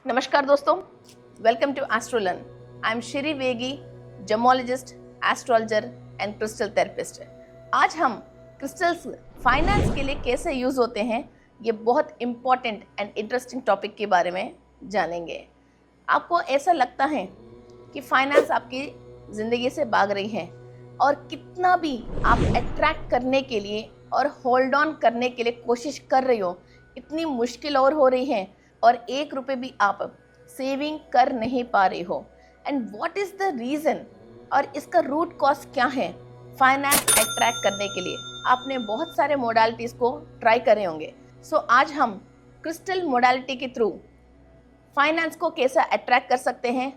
नमस्कार दोस्तों, welcome to Astrolan. I am Shri Vegi, gemologist, astrologer and crystal therapist. आज हम क्रिस्टल्स फाइनेंस के लिए कैसे यूज़ होते हैं, ये बहुत इम्पॉर्टेंट एंड इंटरेस्टिंग टॉपिक के बारे में जानेंगे। आपको ऐसा लगता है कि फाइनेंस आपकी ज़िंदगी से भाग रही है और कितना भी आप अट्रैक्ट करने के लिए और होल्ड ऑन करने के लिए कोशिश कर रही हो, इतनी मुश्किल और हो रही है और 1 रुपये भी आप सेविंग कर नहीं पा रही हो। And what is the reason, और इसका रूट कॉज क्या है फाइनेंस अट्रैक्ट करने के लिए। आपने बहुत सारे मोडालिटीज़ को ट्राई करे होंगे। सो आज हम क्रिस्टल मोडालिटी के थ्रू फाइनेंस को कैसे अट्रैक्ट कर सकते हैं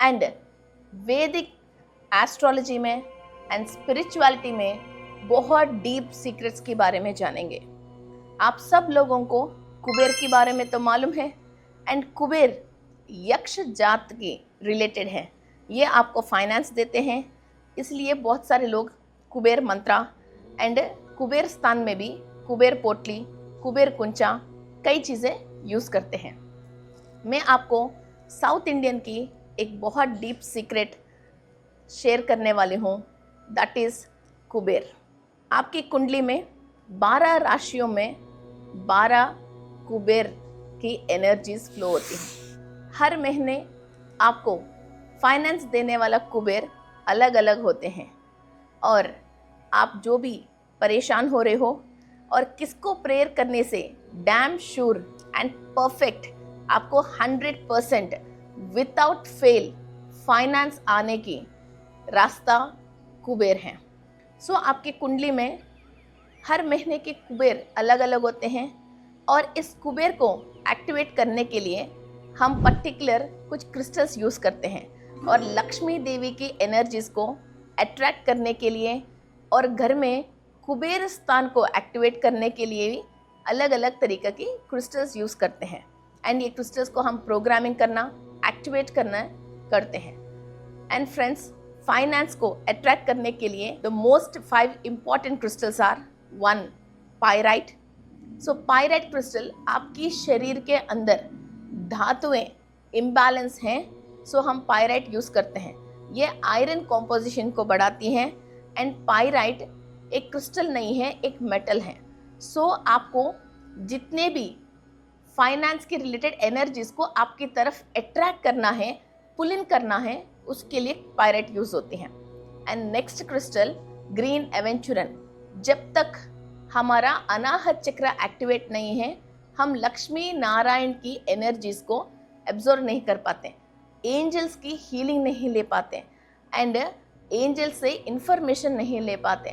एंड वैदिक एस्ट्रोलॉजी में एंड स्पिरिचुअलिटी में बहुत डीप सीक्रेट्स के बारे में जानेंगे। आप सब लोगों को कुबेर के बारे में तो मालूम है, एंड कुबेर यक्ष जात के रिलेटेड है। ये आपको फाइनेंस देते हैं, इसलिए बहुत सारे लोग कुबेर मंत्रा एंड कुबेर स्थान में भी कुबेर पोटली, कुबेर कुंचा कई चीज़ें यूज़ करते हैं। मैं आपको साउथ इंडियन की एक बहुत डीप सीक्रेट शेयर करने वाली हूँ, दैट इज़ कुबेर। आपकी कुंडली में 12 राशियों में 12 कुबेर की एनर्जीज फ्लो होती हैं। हर महीने आपको फाइनेंस देने वाला कुबेर अलग अलग होते हैं, और आप जो भी परेशान हो रहे हो और किसको प्रेयर करने से डैम श्योर एंड परफेक्ट आपको 100% विदाउट फेल फाइनेंस आने की रास्ता कुबेर हैं। सो आपकी कुंडली में हर महीने के कुबेर अलग अलग होते हैं, और इस कुबेर को एक्टिवेट करने के लिए हम पर्टिकुलर कुछ क्रिस्टल्स यूज़ करते हैं। और लक्ष्मी देवी की एनर्जीज को अट्रैक्ट करने के लिए और घर में कुबेर स्थान को एक्टिवेट करने के लिए भी अलग अलग तरीक़े की क्रिस्टल्स यूज़ करते हैं। एंड ये क्रिस्टल्स को हम प्रोग्रामिंग करना, एक्टिवेट करना करते हैं। एंड फ्रेंड्स, फाइनेंस को अट्रैक्ट करने के लिए the most 5 important crystals are 1 pyrite. So pyrite crystal आपकी शरीर के अंदर धातुएं इम्बैलेंस हैं, सो हम पायराइट यूज़ करते हैं। ये आयरन कॉम्पोजिशन को बढ़ाती हैं, एंड पायराइट एक क्रिस्टल नहीं है, एक मेटल है। सो आपको जितने भी फाइनेंस के रिलेटेड एनर्जीज को आपकी तरफ अट्रैक्ट करना है, पुल इन करना है, उसके लिए पायराइट यूज़ होती हैं। And next crystal green aventurine. जब तक हमारा अनाहत चक्र एक्टिवेट नहीं है, हम लक्ष्मी नारायण की एनर्जीज को एब्जॉर्ब नहीं कर पाते, एंजल्स की हीलिंग नहीं ले पाते, एंड एंजल से इंफॉर्मेशन नहीं ले पाते,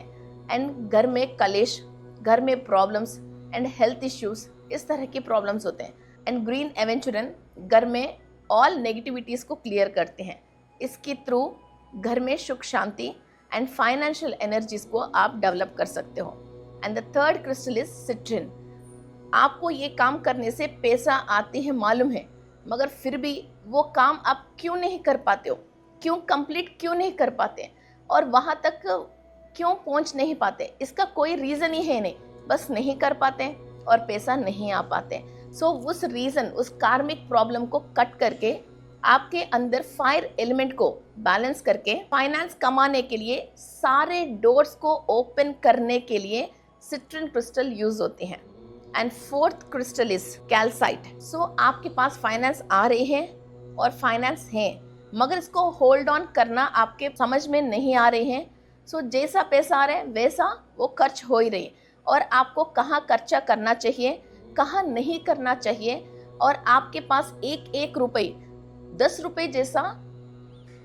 एंड घर में कलेश, घर में प्रॉब्लम्स एंड हेल्थ इश्यूज, इस तरह की प्रॉब्लम्स होते हैं। एंड ग्रीन एवेंचुरन घर में ऑल नेगेटिविटीज़ को क्लियर करते हैं। इसके थ्रू घर में सुख शांति एंड फाइनेंशियल एनर्जीज को आप डेवलप कर सकते हो। And the third crystal is citrine. आपको ये काम करने से पैसा आते हैं मालूम है, मगर फिर भी वो काम आप क्यों नहीं कर पाते हो, क्यों कंप्लीट क्यों नहीं कर पाते, और वहाँ तक क्यों पहुँच नहीं पाते, इसका कोई रीज़न ही है नहीं, बस नहीं कर पाते और पैसा नहीं आ पाते। सो उस रीज़न, उस कार्मिक प्रॉब्लम को कट करके आपके अंदर फायर एलिमेंट को बैलेंस करके फाइनेंस कमाने के लिए, सारे डोर्स को ओपन करने के लिए सिट्रिन क्रिस्टल यूज होती हैं। And fourth crystal is calcite. So आपके पास फाइनेंस आ रही है और फाइनेंस है, मगर इसको होल्ड ऑन करना आपके समझ में नहीं आ रही है। सो जैसा पैसा आ रहा है वैसा वो खर्च हो ही रही, और आपको कहाँ खर्चा करना चाहिए, कहाँ नहीं करना चाहिए, और आपके पास एक एक रुपये 10 रुपये जैसा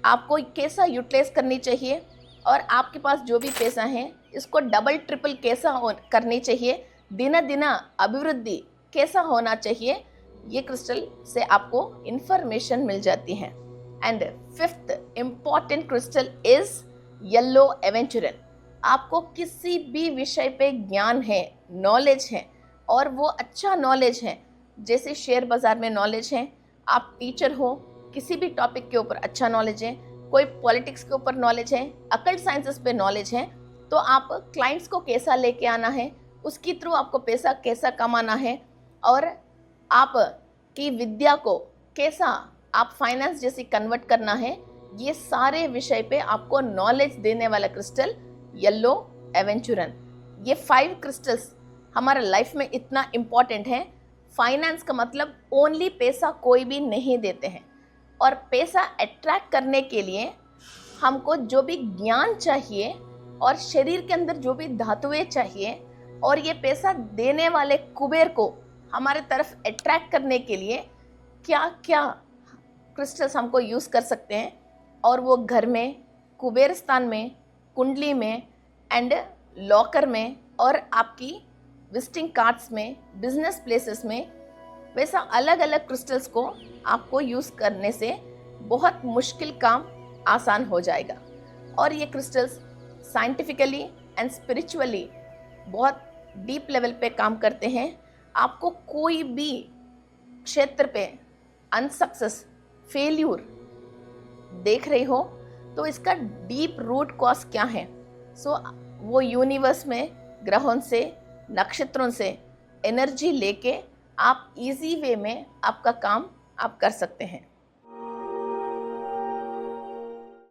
आपको कैसा यूटिलाइज करनी चाहिए, और आपके पास जो भी पैसा है इसको डबल ट्रिपल कैसा करनी चाहिए, दिन दिन अभिवृद्धि कैसा होना चाहिए, ये क्रिस्टल से आपको इंफॉर्मेशन मिल जाती है। And fifth important crystal is yellow aventurine. आपको किसी भी विषय पे ज्ञान है, नॉलेज है, और वो अच्छा नॉलेज है, जैसे शेयर बाज़ार में नॉलेज है, आप टीचर हो, किसी भी टॉपिक के ऊपर अच्छा नॉलेज है, कोई पॉलिटिक्स के ऊपर नॉलेज है, अकल्ट साइंसेस पे नॉलेज है, तो आप क्लाइंट्स को कैसा लेके आना है, उसके थ्रू आपको पैसा कैसा कमाना है, और आप की विद्या को कैसा आप फाइनेंस जैसे कन्वर्ट करना है, ये सारे विषय पे आपको नॉलेज देने वाला क्रिस्टल येलो एवेंचुरन। ये 5 क्रिस्टल्स हमारे लाइफ में इतना इम्पॉर्टेंट है। फाइनेंस का मतलब ओनली पैसा कोई भी नहीं देते हैं, और पैसा अट्रैक्ट करने के लिए हमको जो भी ज्ञान चाहिए और शरीर के अंदर जो भी धातुएं चाहिए, और ये पैसा देने वाले कुबेर को हमारे तरफ अट्रैक्ट करने के लिए क्या क्या क्रिस्टल्स हमको यूज़ कर सकते हैं, और वो घर में, कुबेर स्थान में, कुंडली में एंड लॉकर में, और आपकी विजिटिंग कार्ड्स में, बिजनेस प्लेसेस में, वैसा अलग अलग क्रिस्टल्स को आपको यूज़ करने से बहुत मुश्किल काम आसान हो जाएगा। और ये क्रिस्टल्स साइंटिफिकली एंड स्पिरिचुअली बहुत डीप लेवल पे काम करते हैं। आपको कोई भी क्षेत्र पे अनसक्सेस, फेल्यूर देख रही हो तो इसका डीप रूट कॉज क्या है, वो यूनिवर्स में ग्रहों से, नक्षत्रों से एनर्जी लेके आप इजी वे में आपका काम आप कर सकते हैं।